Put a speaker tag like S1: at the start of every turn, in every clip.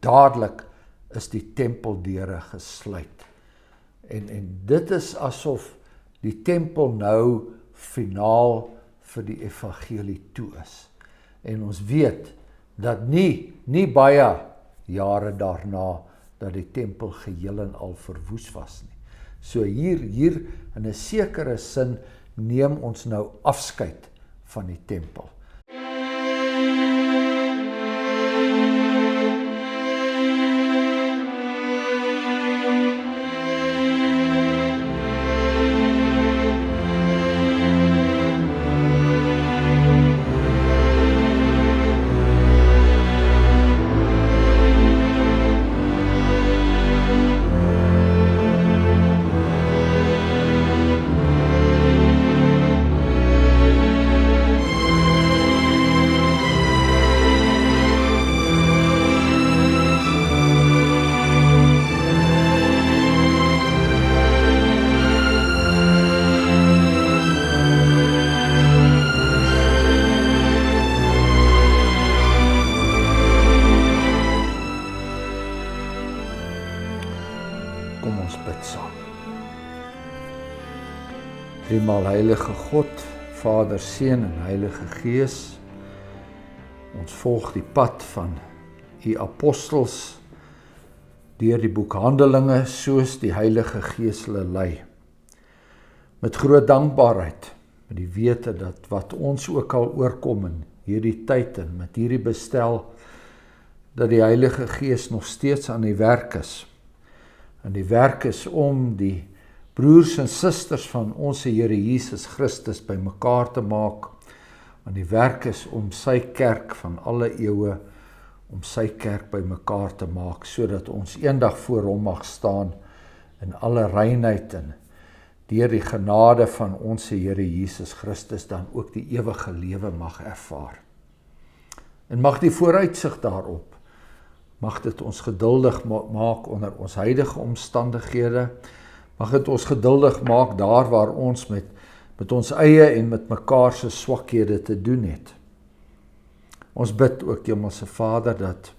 S1: dadelik is die tempeldeure gesluit. En dit is asof die tempel nou finaal vir die evangelie toe is. En ons weet dat nie baie jare daarna dat die tempel geheel en al verwoes was nie. So hier in 'n sekere sin neem ons nou afskeid van die tempel. Kom ons bid saam. Driemaal heilige God, Vader, Seun en Heilige Gees, ons volg die pad van u apostels deur die boek Handelinge soos die Heilige Gees hulle lei. Met groot dankbaarheid, met die wete dat wat ons ook al oorkom in hierdie tyd en met hierdie bestel, dat die Heilige Gees nog steeds aan die werk is. En die werk is om die broers en susters van ons Here Jesus Christus by mekaar te maak. En die werk is om sy kerk van alle eeue, om sy kerk by mekaar te maak, sodat ons eendag voor hom mag staan in alle reinheid en deur die genade van ons Here Jesus Christus dan ook die ewige lewe mag ervaar. En mag die vooruitsig daarop, mag dit ons geduldig maak onder ons huidige omstandighede, mag dit ons geduldig maak daar waar ons met ons eie en met mekaar se swakhede te doen het. Ons bid ook, Hemelse Vader, dat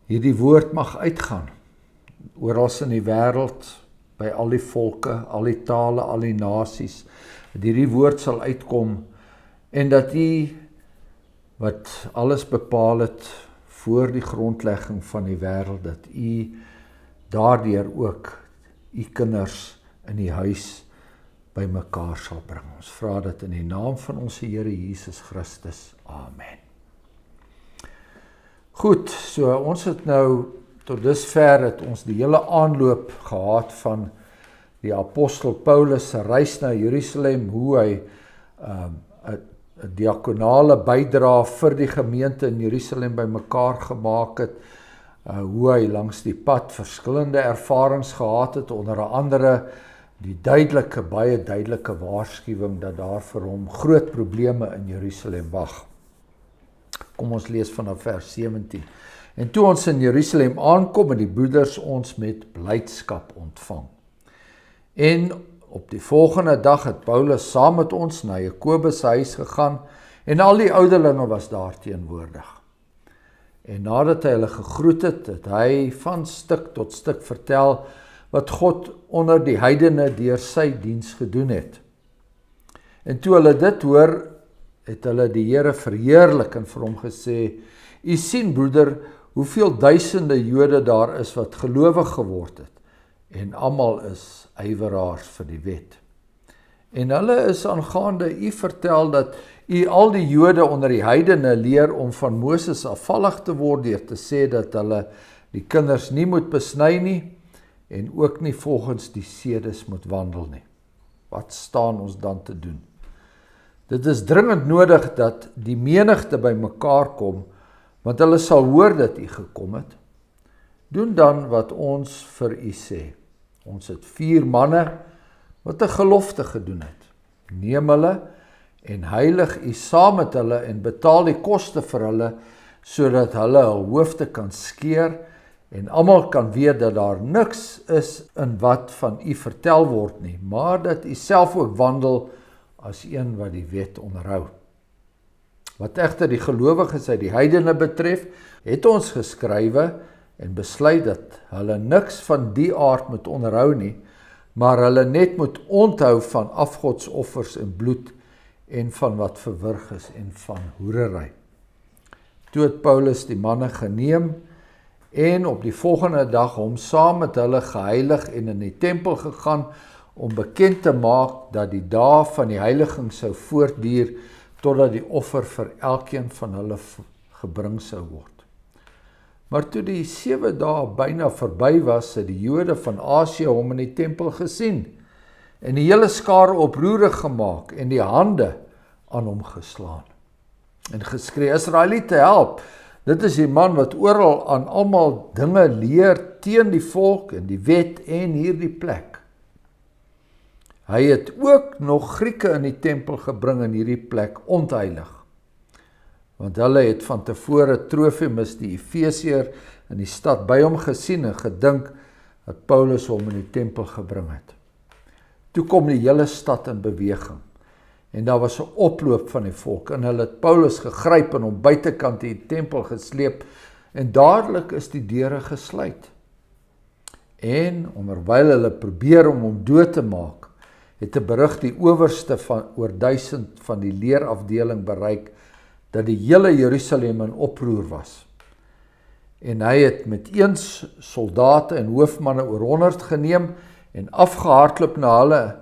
S1: hierdie woord mag uitgaan, oral in die wêreld, by al die volke, al die tale, al die nasies, dat hierdie woord sal uitkom, en dat U, wat alles bepaal het, voor die grondlegging van die wêreld, dat U daardeur ook U kinders in die huis by mekaar sal bring. Ons vra dit in die naam van ons Here Jesus Christus. Amen. Goed, so ons het nou tot dusver het ons die hele aanloop gehad van die apostel Paulus se reis na Jerusalem, hoe hy 'n diakonale bydra vir die gemeente in Jerusalem by mekaar gemaak het, hoe hy langs die pad verskillende ervarings gehad het, onder andere die baie duidelike waarskuwing dat daar vir hom groot probleme in Jerusalem wag. Kom ons lees vanaf vers 17. En toe ons in Jerusalem aankom, en die broeders ons met blydskap ontvang. En op die volgende dag het Paulus saam met ons na Jakobus se huis gegaan, en al die ouderlinge was daar teenwoordig. En nadat hy hulle gegroet het, het hy van stuk tot stuk vertel wat God onder die heidene deur sy diens gedoen het. En toe hulle dit hoor, het hulle die Here verheerlik en vir hom gesê, U sien, broeder, hoeveel duisende Jode daar is wat gelowig geword het, en almal is ywerraars vir die wet. En hulle is aangaande U vertel dat U al die Jode onder die heidene leer om van Moses afvallig te word deur te sê dat hulle die kinders nie moet besny nie en ook nie volgens die sedes moet wandel nie. Wat staan ons dan te doen? Dit is dringend nodig dat die menigte by mekaar kom, want hulle sal hoor dat U gekom het. Doen dan wat ons vir U sê. Ons het 4 manne wat 'n gelofte gedoen het. Neem hulle en heilig U saam met hulle en betaal die koste vir hulle, sodat hulle hul hoofde kan skeer en almal kan weet dat daar niks is in wat van U vertel word nie, maar dat U self ook wandel as een wat die wet onderhou. Wat egter die gelowiges uit die heidene betref, het ons geskrywe en besluit dat hulle niks van die aard moet onderhou nie, maar hulle net moet onthou van afgodsoffers en bloed en van wat verwrig is en van hoerery. Toe het Paulus die manne geneem en op die volgende dag hom saam met hulle geheilig en in die tempel gegaan om bekend te maak dat die dae van die heiliging sou voortduur totdat die offer vir elkeen van hulle gebring sou word. Maar toe die 7 dae byna verby was, het die Jode van Asië hom in die tempel gesien en die hele skare oproerig gemaak en die hande aan hom geslaan. En geskree, Israeliete, help! Dit is die man wat oral aan almal dinge leer teen die volk en die wet en hierdie plek. Hy het ook nog Grieke in die tempel gebring in hierdie plek ontheilig. Want hulle het van tevore Trofimus die Efesiër in die stad by hom gesien en gedink dat Paulus hom in die tempel gebring het. Toe kom die hele stad in beweging en daar was 'n oploop van die volk en hulle het Paulus gegryp en hom buitekant die tempel gesleep en dadelik is die deure gesluit. En onderwyl hulle probeer om hom dood te maak, het 'n berig die owerste van oor 1000 van die leerafdeling bereik dat die hele Jerusalem in oproer was. En hy het met eens soldate en hoofmanne oor 100 geneem en afgehardloop na hulle,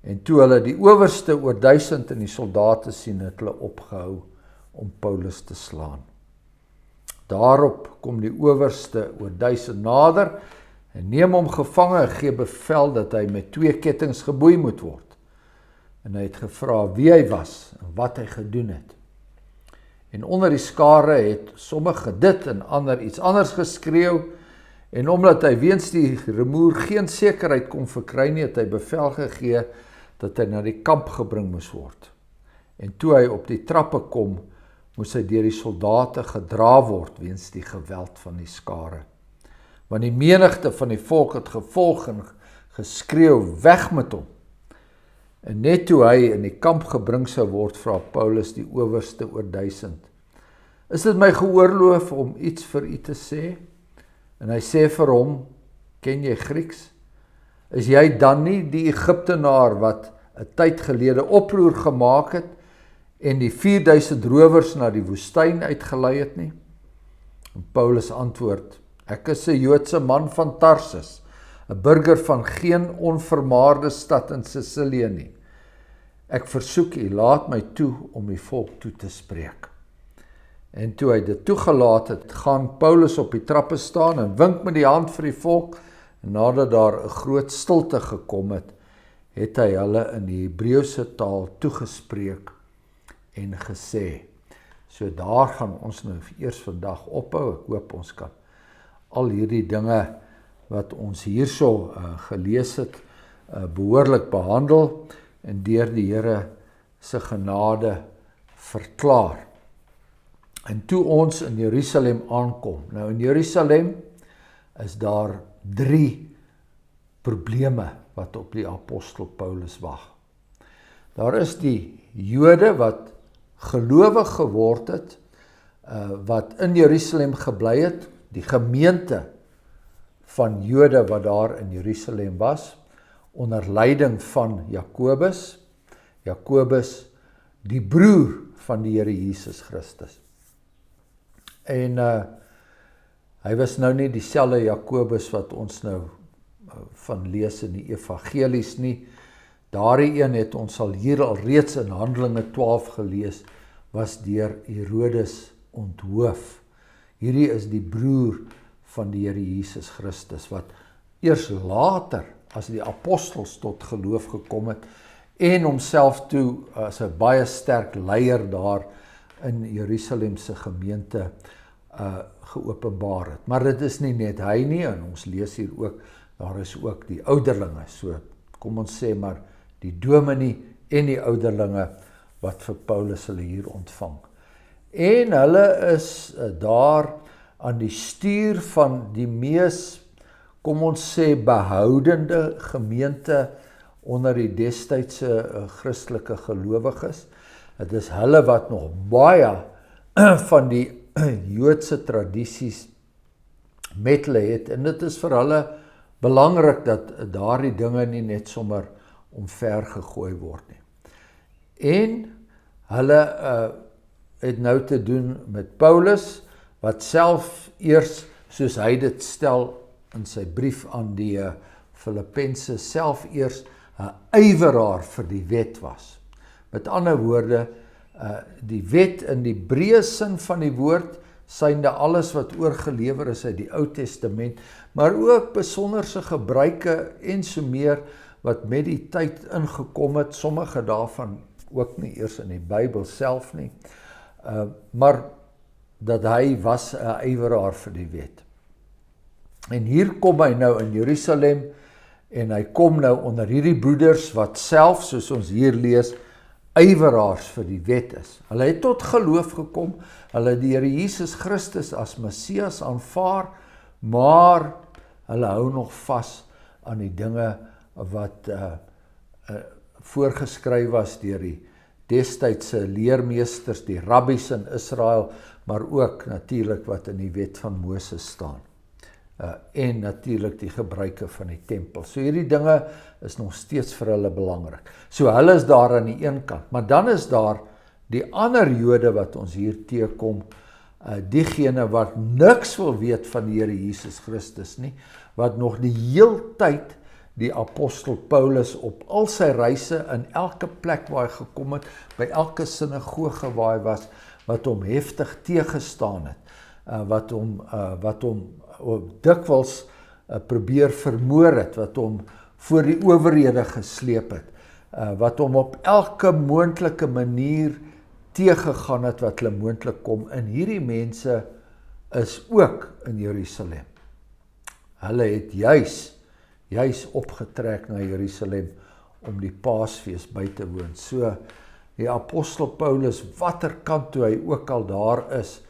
S1: en toe hulle die owerste oor 1000 en die soldate sien, het hulle opgehou om Paulus te slaan. Daarop kom die owerste oor 1000 nader en neem hom gevange en gee bevel dat hy met 2 kettinge geboei moet word. En hy het gevra wie hy was en wat hy gedoen het. En onder die skare het sommige dit en ander iets anders geskreeu, en omdat hy weens die rumoer geen sekerheid kon verkry nie, het hy bevel gegee dat hy na die kamp gebring moes word. En toe hy op die trappe kom, moes hy deur die soldate gedra word weens die geweld van die skare. Want die menigte van die volk het gevolg en geskreeu, weg met hom. En net toe hy in die kamp gebring sou word, vra Paulus die owerste oor 1000. Is dit my geoorloof om iets vir u te sê? En hy sê vir hom, ken jy Grieks? Is jy dan nie die Egiptenaar wat 'n tyd gelede oproer gemaak het en die 4000 rowers na die woestyn uitgelei het nie? En Paulus antwoord, ek is 'n Joodse man van Tarsus, 'n burger van geen onvermaarde stad in Sicilië nie. Ek versoek u, laat my toe om die volk toe te spreek. En toe hy dit toegelaat het, gaan Paulus op die trappe staan en wink met die hand vir die volk, en nadat daar 'n groot stilte gekom het, het hy hulle in die Hebreëse taal toegespreek en gesê. So daar gaan ons nou eers vandag ophou. Ek hoop ons kan al hierdie dinge wat ons hierso gelees het, behoorlik behandel en deur die Here se genade verklaar. En toe ons in Jerusalem aankom, nou in Jerusalem is daar 3 probleme wat op die apostel Paulus wag. Daar is die Jode wat gelowig geword het, wat in Jerusalem gebly het, die gemeente van Jode wat daar in Jerusalem was, onder leiding van Jakobus, die broer van die Here Jesus Christus. En hy was nou nie dieselfde Jakobus wat ons nou van lees in die evangelies nie. Daardie een het ons al hier al reeds in Handelinge 12 gelees, was deur Herodes onthoof. Hierdie is die broer van die Here Jesus Christus, wat eers later as die apostels tot geloof gekom het, en homself toe as 'n baie sterk leier daar in Jerusalem se gemeente geopenbaar het. Maar dit is nie net hy nie, en ons lees hier ook, daar is ook die ouderlinge, so kom ons sê maar die dominee en die ouderlinge wat vir Paulus hulle hier ontvang. En hulle is daar aan die stuur van die mees, kom ons sê, behoudende gemeente onder die destydse Christelike gelowiges. Dit is hulle wat nog baie van die Joodse tradisies met hulle het, en dit is vir hulle belangrik dat daardie dinge nie net sommer omver gegooi word nie. En hulle het nou te doen met Paulus, wat self eers, soos hy dit stel in sy brief aan die Filippense, self eers 'n yveraar vir die wet was. Met ander woorde, die wet in die breë sin van die woord, synde alles wat oorgelewer is uit die Ou Testament, maar ook besonderse gebruike en so meer wat met die tyd ingekom het, sommige daarvan ook nie eers in die Bybel self nie, maar dat hy was 'n yveraar vir die wet. En hier kom hy nou in Jerusalem, en hy kom nou onder hierdie broeders wat self, soos ons hier lees, yveraars vir die wet is. Hulle het tot geloof gekom, hulle het die Here Jesus Christus as Messias aanvaar, maar hulle hou nog vas aan die dinge wat voorgeskryf was deur die destydse leermeesters, die rabbies in Israel, maar ook natuurlik wat in die wet van Moses staan. En natuurlik die gebruike van die tempel. So hierdie dinge is nog steeds vir hulle belangrik. So hulle is daar aan die een kant, maar dan is daar die ander Jode wat ons hier teekom, diegene wat niks wil weet van die Here Jesus Christus nie, wat nog die heeltyd die apostel Paulus op al sy reise, in elke plek waar hy gekom het, by elke sinagoge waar hy was, wat hom heftig teëgestaan het, wat hom dikwels probeer vermoor het, wat hom voor die owerhede gesleep het, wat hom op elke moontlike manier teëgegaan het wat hulle moontlik kom, en hierdie mense is ook in Jerusalem. Hulle het juis opgetrek na Jerusalem om die Paasfees by te woon. So, die apostel Paulus, watter kant toe hy ook al daar is,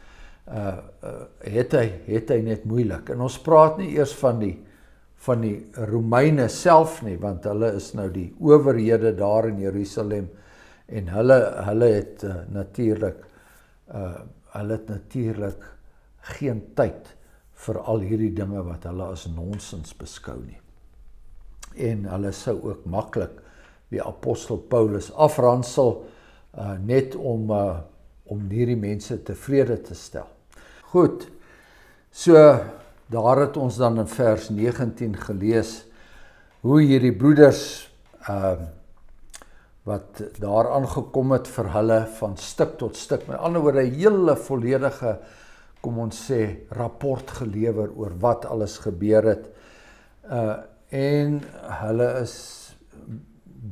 S1: het hy net moeilik. En ons praat nie eers van die Romeine self nie, want hulle is nou die owerhede daar in Jerusalem, en hulle het natuurlik geen tyd vir al hierdie dinge wat hulle as nonsens beskou nie. En hulle sou ook maklik die apostel Paulus afransel, net om hierdie mense tevrede te stel. Goed, so daar het ons dan in vers 19 gelees, hoe hierdie broeders, wat daar aangekom het vir hulle van stuk tot stuk, met ander woorde, 'n hele volledige, kom ons sê, rapport gelewer oor wat alles gebeur het, en hulle is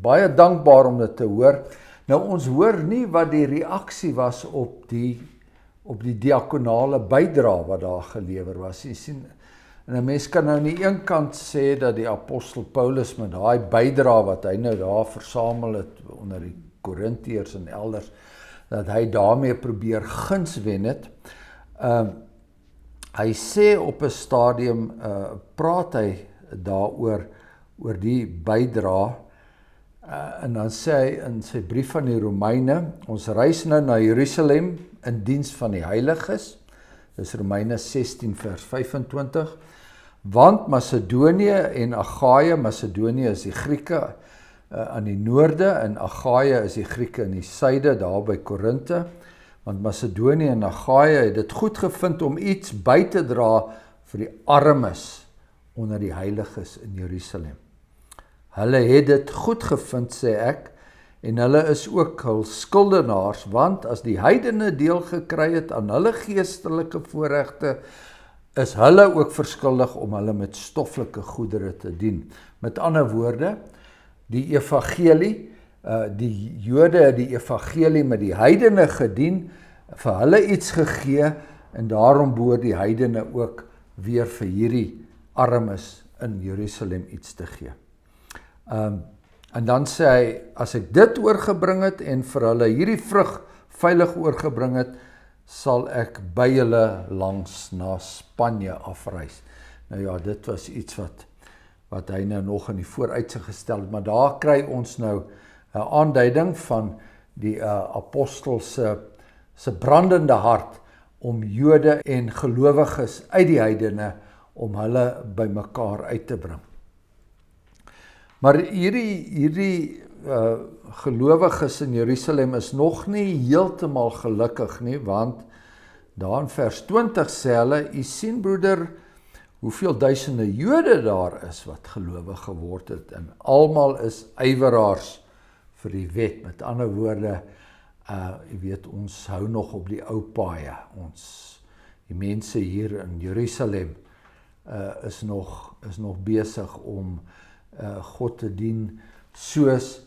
S1: baie dankbaar om dit te hoor. Nou ons hoor nie wat die reaksie was op die diakonale bydra wat daar gelewer was. Jy sien, en 'n mens kan nou aan die een kant sê dat die apostel Paulus met daai bydra wat hy nou daar versamel het onder die Korintiërs en elders, dat hy daarmee probeer guns wen het. Hy sê op 'n stadium, praat hy daaroor oor die bydra, en dan sê hy in sy brief van die Romeine, ons reis nou na Jerusalem in diens van die heiliges, dis Romeine 16 vers 25, want Macedonië en Agaia, Macedonië is die Grieke aan die noorde, en Agaia is die Grieke in die suide, daar by Korinthe, want Macedonië en Agaia het dit goed gevind om iets by te dra vir die armes onder die heiliges in Jerusalem. Hulle het dit goed gevind, sê ek, en hulle is ook hul skuldenaars, want as die heidene deel gekry het aan hulle geestelike voorregte, is hulle ook verskuldig om hulle met stoffelike goedere te dien. Met ander woorde, die evangelie, die Jode het die evangelie met die heidene gedien, vir hulle iets gegee, en daarom behoort die heidene ook weer vir hierdie armes in Jerusalem iets te gee. En dan sê hy, as ek dit oorgebring het en vir hulle hierdie vrug veilig oorgebring het, sal ek by hulle langs na Spanje afreis. Nou ja, dit was iets wat hy nou nog in die vooruitsig gestel het, maar daar kry ons nou 'n aanduiding van die apostel se brandende hart om Jode en gelowiges uit die heidene om hulle by mekaar uit te bring. Maar hierdie gelowiges in Jerusalem is nog nie heeltemal gelukkig nie, want daar in vers 20 sê hulle, u sien broeder, hoeveel duisende Jode daar is wat gelowig geword het, en almal is yveraars vir die wet. Met ander woorde, jy weet, ons hou nog op die ou paaie. Die mense hier in Jerusalem is nog besig om God te dien soos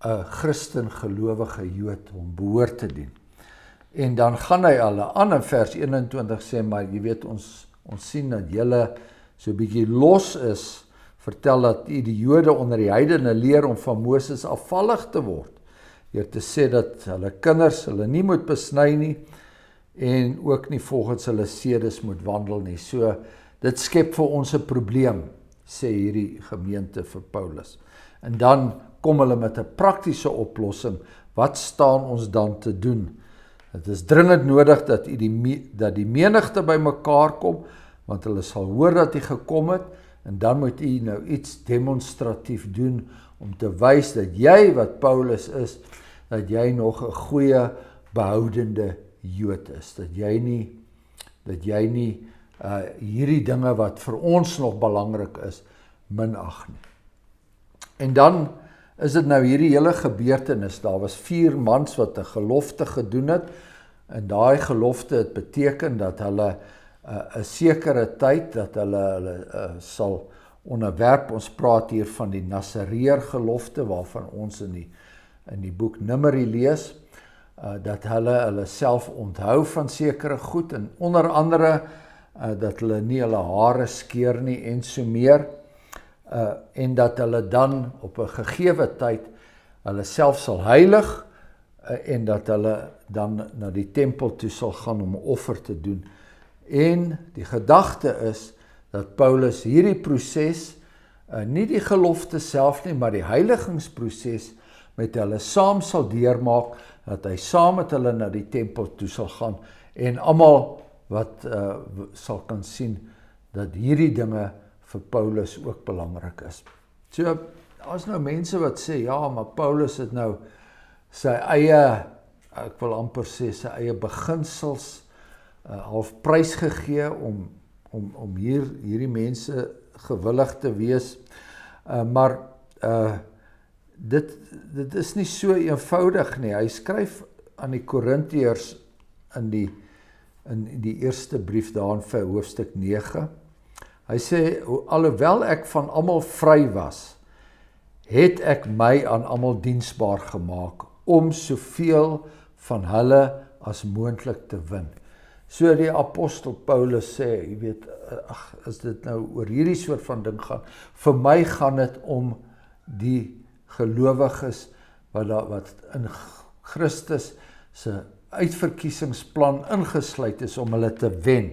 S1: 'n Christen gelowige Jood hom behoort te dien. En dan gaan hy hulle aan in vers 21 sê, maar jy weet, ons sien dat julle so 'n bietjie los is, vertel dat die Jode onder die heidene leer om van Moses afvallig te word, deur te sê dat hulle kinders hulle nie moet besny nie, en ook nie volgens hulle sedes moet wandel nie. So, dit skep vir ons 'n probleem, sê hierdie gemeente vir Paulus. En dan kom hulle met 'n praktiese oplossing. Wat staan ons dan te doen? Het is dringend nodig dat die menigte by mekaar kom, want hulle sal hoor dat hy gekom het, en dan moet u nou iets demonstratief doen, om te wys dat jy wat Paulus is, dat jy nog 'n goeie behoudende Jood is, dat jy nie hierdie dinge wat vir ons nog belangrik is, minag nie. En dan is dit nou hierdie hele gebeurtenis, daar was 4 mans wat 'n gelofte gedoen het, en daai gelofte het beteken dat hulle 'n sekere tyd, dat hulle sal onderwerp, ons praat hier van die Nasareer gelofte, waarvan ons in die boek Numeri lees, dat hulle self onthou van sekere goed, en onder andere dat hulle nie hulle hare skeer nie, en so meer, en dat hulle dan op 'n gegewe tyd hulle self sal heilig, en dat hulle dan na die tempel toe sal gaan om 'n offer te doen. En die gedagte is dat Paulus hierdie proses, nie die gelofte self nie, maar die heiligingsproses met hulle saam sal deurmaak, dat hy saam met hulle na die tempel toe sal gaan, en almal wat sal kan sien dat hierdie dinge vir Paulus ook belangrik is. So, daar is nou mense wat sê, ja, maar Paulus het nou sy eie, ek wil amper sê, sy eie beginsels half prys gegee om hierdie mense gewillig te wees, maar dit is nie so eenvoudig nie. Hy skryf aan die Korintiërs in die eerste brief daarin vir hoofstuk 9. Hy sê, alhoewel ek van almal vry was, het ek my aan almal diensbaar gemaak, om soveel van hulle as moontlik te win. So die apostel Paulus sê, jy weet, as dit nou oor hierdie soort van ding gaan, vir my gaan dit om die gelowiges wat in Christus se uitverkiesingsplan ingesluit is om hulle te wen.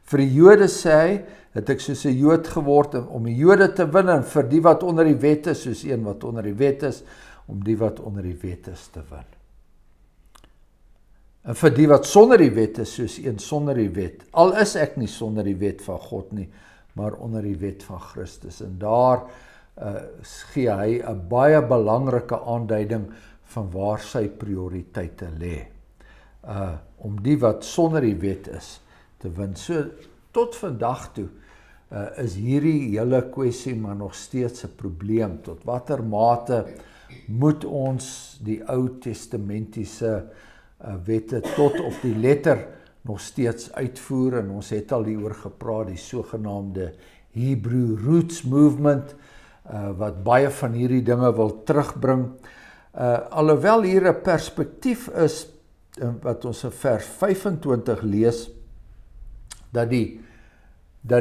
S1: Vir die Jode sê hy, het ek soos 'n Jood geword om die Jode te win, en vir die wat onder die wet is, soos een wat onder die wet is, om die wat onder die wet is te win. En vir die wat sonder die wet is, soos een sonder die wet. Al is ek nie sonder die wet van God nie, maar onder die wet van Christus. En daar gee hy 'n baie belangrike aanduiding van waar sy prioriteite lê. Om die wat sonder die wet is te win. So, tot vandag toe is hierdie hele kwessie maar nog steeds 'n probleem. Tot watter mate moet ons die Ou Testamentiese wette tot op die letter nog steeds uitvoer, en ons het al hieroor gepraat, die sogenaamde Hebrew Roots Movement, wat baie van hierdie dinge wil terugbring. Alhoewel hier 'n perspektief is, wat ons in vers 25 lees, dat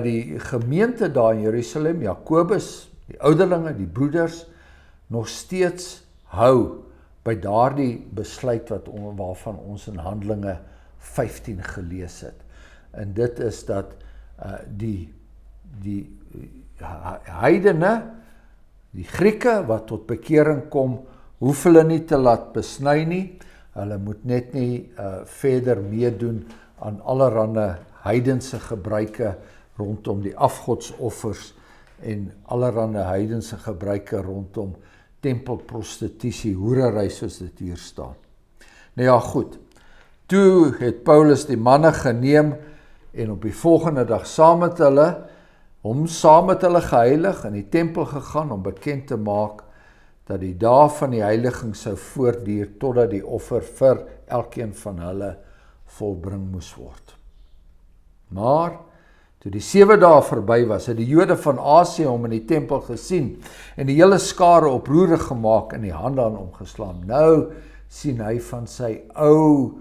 S1: die gemeente daar in Jerusalem, Jakobus, die ouderlinge, die broeders, nog steeds hou by daardie besluit waarvan ons in Handelinge 15 gelees het. En dit is dat die heidene, die Grieke wat tot bekering kom, hoef hulle nie te laat besny nie. Hulle moet net nie verder meedoen aan allerhande heidense gebruike rondom die afgodsoffers en allerhande heidense gebruike rondom tempelprostitusie, hoerery soos dit hier staan. Nou ja, goed. Toe het Paulus die manne geneem en op die volgende dag saam met hulle geheilig in die tempel gegaan om bekend te maak dat die dae van die heiliging sou voortduur totdat die offer vir elkeen van hulle volbring moes word. Maar toe die 7 dae verby was, het die Jode van Asië hom in die tempel gesien en die hele skare oproerig gemaak en die hande aan hom geslaan. Nou sien hy van sy ou,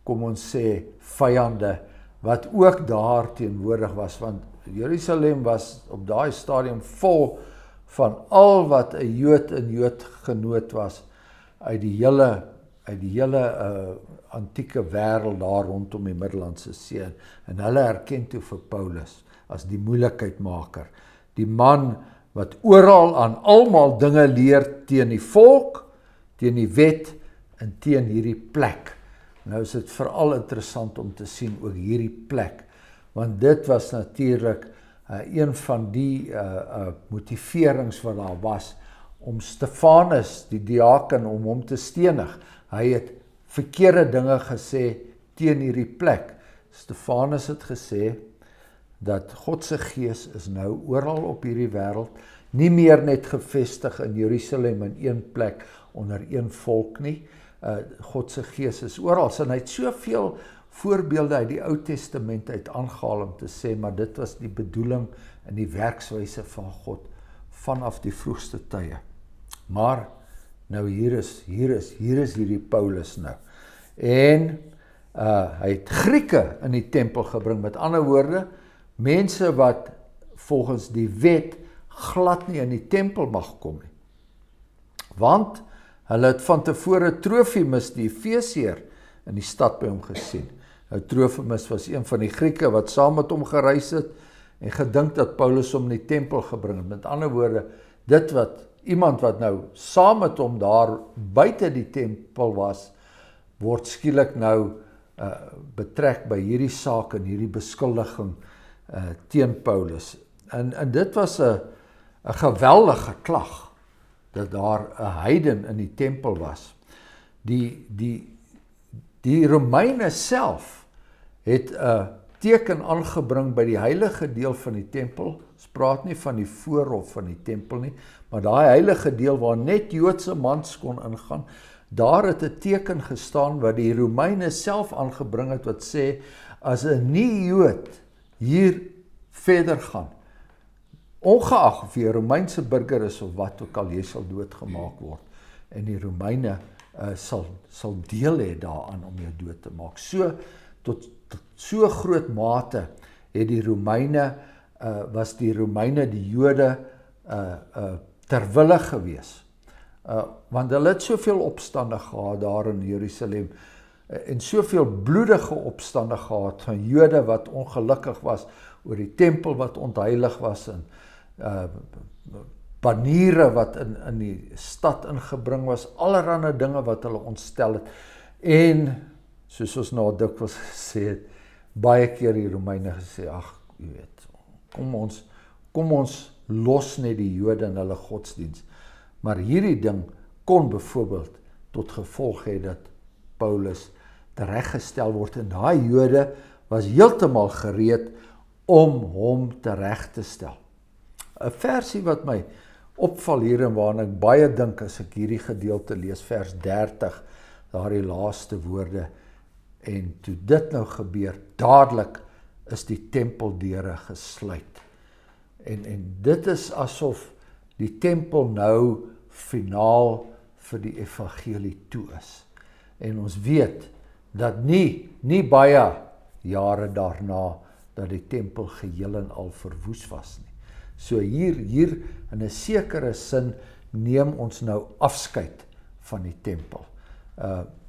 S1: kom ons sê, vyande, wat ook daar teenwoordig was, want Jerusalem was op daai stadium vol van al wat 'n Jood genoot was uit die hele antieke wêreld daar rondom die Middellandse See, en hulle erken toe vir Paulus as die moeilikheidmaker, die man wat oral aan almal dinge leer teen die volk, teen die wet en teen hierdie plek. Nou is dit veral interessant om te sien ook hierdie plek, want dit was natuurlik een van die motiverings wat daar was om Stefanus, die diaken, om hom te stenig. Hy het verkeerde dinge gesê teen hierdie plek. Stefanus het gesê dat God se gees is nou oral op hierdie wêreld, nie meer net gevestig in Jerusalem in een plek onder een volk nie. God se gees is oral, en hy het soveel voorbeelde uit die Ou Testament uit aangehaal om te sê, maar dit was die bedoeling en die werkswyse van God vanaf die vroegste tye. Maar nou hier is hierdie Paulus nou. En hy het Grieke in die tempel gebring, met ander woorde, mense wat volgens die wet glad nie in die tempel mag kom nie. Want hulle het van tevore Trofimus, die Efesiër, in die stad by hom gesien. Nou, Trofimus was een van die Grieke wat saam met hom gereis het en gedink dat Paulus hom in die tempel gebring het. Met ander woorde, iemand wat nou saam met hom daar buite die tempel was, word skielik nou betrek by hierdie saak en hierdie beskuldiging teen Paulus. En dit was 'n geweldige klag, dat daar 'n heiden in die tempel was. Die Romeine self het 'n teken aangebring by die heilige deel van die tempel. Ons praat nie van die voorhof van die tempel nie, maar daai heilige deel waar net Joodse mans kon ingaan, daar het 'n teken gestaan wat die Romeine self aangebring het, wat sê, as 'n nie-Jood hier verder gaan, ongeag of jy 'n Romeinse burger is of wat ook al, jy sal doodgemaak word. En die Romeine sal deel hê daaraan om jou dood te maak. Tot so groot mate het die Romeine, was die Romeine die Jode ter wille gewees. Want hulle het soveel opstande gehad daar in Jerusalem, en soveel bloedige opstande gehad van Jode wat ongelukkig was oor die tempel wat ontheilig was, en baniere wat in die stad ingebring was, allerhande dinge wat hulle ontstel het, en soos ons nou dikwels gesê het, baie keer die Romeine gesê, ag, jy weet, kom ons los net die Jode en hulle godsdienst. Maar hierdie ding kon byvoorbeeld tot gevolg hê dat Paulus tereggestel word, en daai Jode was heeltemal gereed om hom tereg te stel. 'n versie wat my opval hier en waarna ek baie dink as ek hierdie gedeelte lees, vers 30, daardie laaste woorde, en toe dit nou gebeur, dadelik is die tempeldeure gesluit. En dit is asof die tempel nou finaal vir die evangelie toe is. En ons weet dat nie baie jare daarna dat die tempel geheel en al verwoes was nie. So hier in 'n sekere sin neem ons nou afskeid van die tempel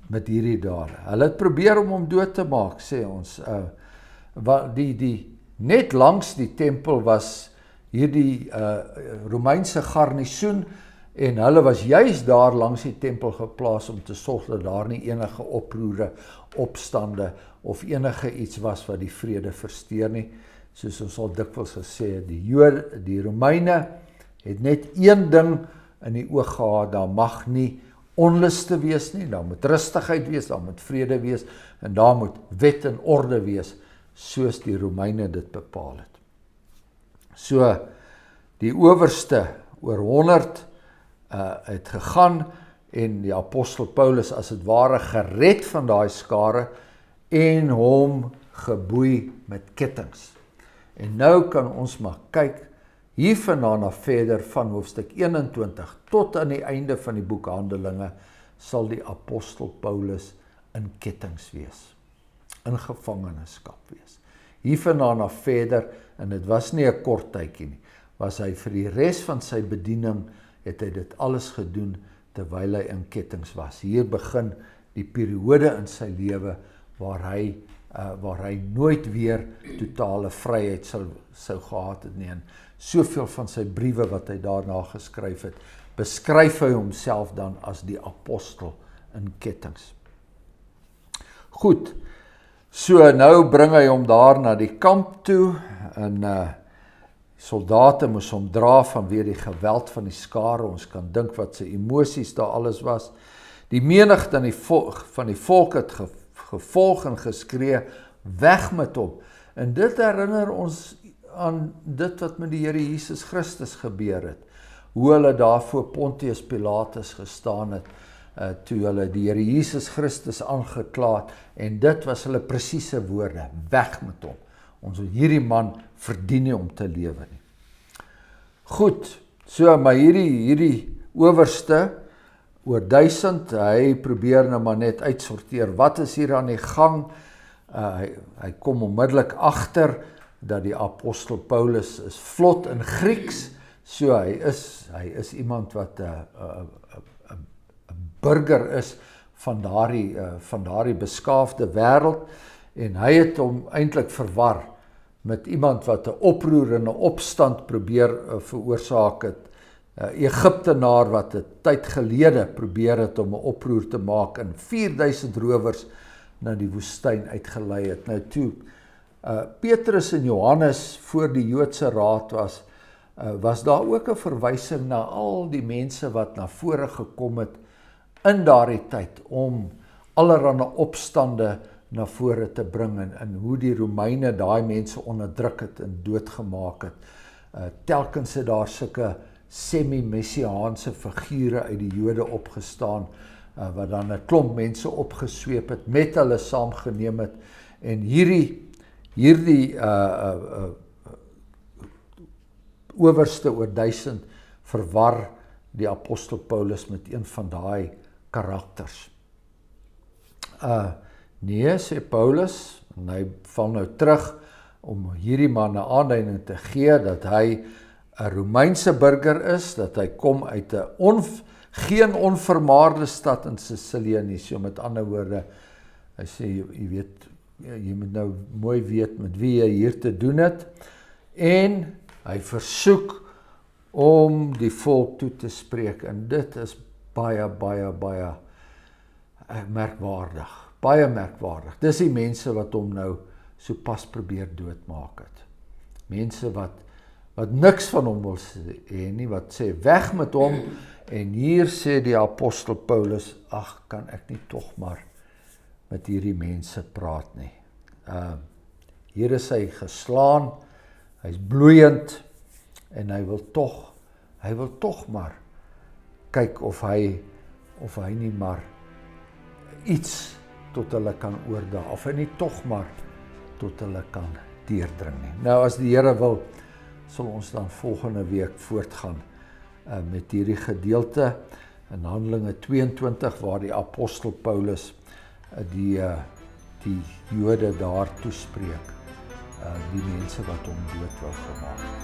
S1: met hierdie dade. Hulle het probeer om hom dood te maak, sê ons. Net langs die tempel was hierdie Romeinse garnisoen, en hulle was juis daar langs die tempel geplaas om te sorg dat daar nie enige oproere, opstande of enige iets was wat die vrede versteur nie. soos ons al dikwels gesê het, die Romeine het net een ding in die oog gehad, daar mag nie onluste wees nie, daar moet rustigheid wees, daar moet vrede wees, en daar moet wet en orde wees, soos die Romeine dit bepaal het. So, die owerste oor 100 het gegaan, en die apostel Paulus as het ware gered van daai skare, en hom geboei met kettings. En nou kan ons maar kyk, hiervandaan af verder van hoofstuk 21 tot aan die einde van die boek Handelinge sal die apostel Paulus in kettings wees, in gevangenskap wees. Hiervandaan af verder, en dit was nie 'n kort tydjie nie, was hy vir die res van sy bediening, het hy dit alles gedoen terwyl hy in kettings was. Hier begin die periode in sy lewe waar hy nooit weer totale vryheid sou gehad het nie. En soveel van sy briewe wat hy daarna geskryf het, beskryf hy homself dan as die apostel in kettings. Goed, so nou bring hy hom daar na die kamp toe, en soldate moes hom dra vanweë die geweld van die skare. Ons kan dink wat sy emosies daar alles was. Die menigte van die volk het gevolg en geskree, weg met hom. En dit herinner ons aan dit wat met die Here Jesus Christus gebeur het. Hoe hulle daar voor Pontius Pilatus gestaan het, toe hulle die Here Jesus Christus aangekla het, en dit was hulle presiese woorde, weg met hom. Ons hierdie man verdien nie om te lewe nie. Goed, so, maar hierdie owerste, oor 1000, hy probeer nou maar net uitsorteer, wat is hier aan die gang? Hy kom onmiddellik agter, dat die apostel Paulus is vlot in Grieks, so hy is iemand wat 'n burger is van daardie beskaafde wêreld, en hy het hom eintlik verwar met iemand wat 'n oproer en 'n opstand probeer veroorsaak het, Egiptenaar wat 'n tyd gelede probeer het om 'n oproer te maak en 4000 rowers na die woestyn uitgelei het. Nou toe Petrus en Johannes voor die Joodse raad was daar ook 'n verwysing na al die mense wat na vore gekom het in daardie tyd om allerlei opstande na vore te bring, en hoe die Romeine daai mense onderdruk het en doodgemaak het. Telkens het daar sulke semi-messiaanse figure uit die Jode opgestaan, wat dan 'n klomp mense opgesweep het, met hulle saamgeneem het, en hierdie owerste oor 1000 verwar die apostel Paulus met een van daai karakters. Nee, sê Paulus, en hy val nou terug om hierdie man 'n aanduiding te gee dat hy 'n Romeinse burger is, dat hy kom uit 'n geen onvermaarde stad in Sicilië nie. So met ander woorde, hy sê, jy weet, jy moet nou mooi weet met wie jy hier te doen het, en hy versoek om die volk toe te spreek, en dit is baie merkwaardig, baie merkwaardig. Dis die mense wat hom nou so pas probeer doodmaak het. Mense wat niks van hom wil hê nie, wat sê weg met hom, en hier sê die apostel Paulus, ag, kan ek nie tog maar met hierdie mense praat nie. Hier is hy geslaan, hy's bloeiend, en hy wil tog maar kyk of hy nie maar iets tot hulle kan oordra, of hy nie tog maar tot hulle kan deurdring nie. Nou as die Here wil, sal ons dan volgende week voortgaan met hierdie gedeelte in Handelinge 22, waar die apostel Paulus die Jode daar toespreek, die mense wat hom dood wou gemaak.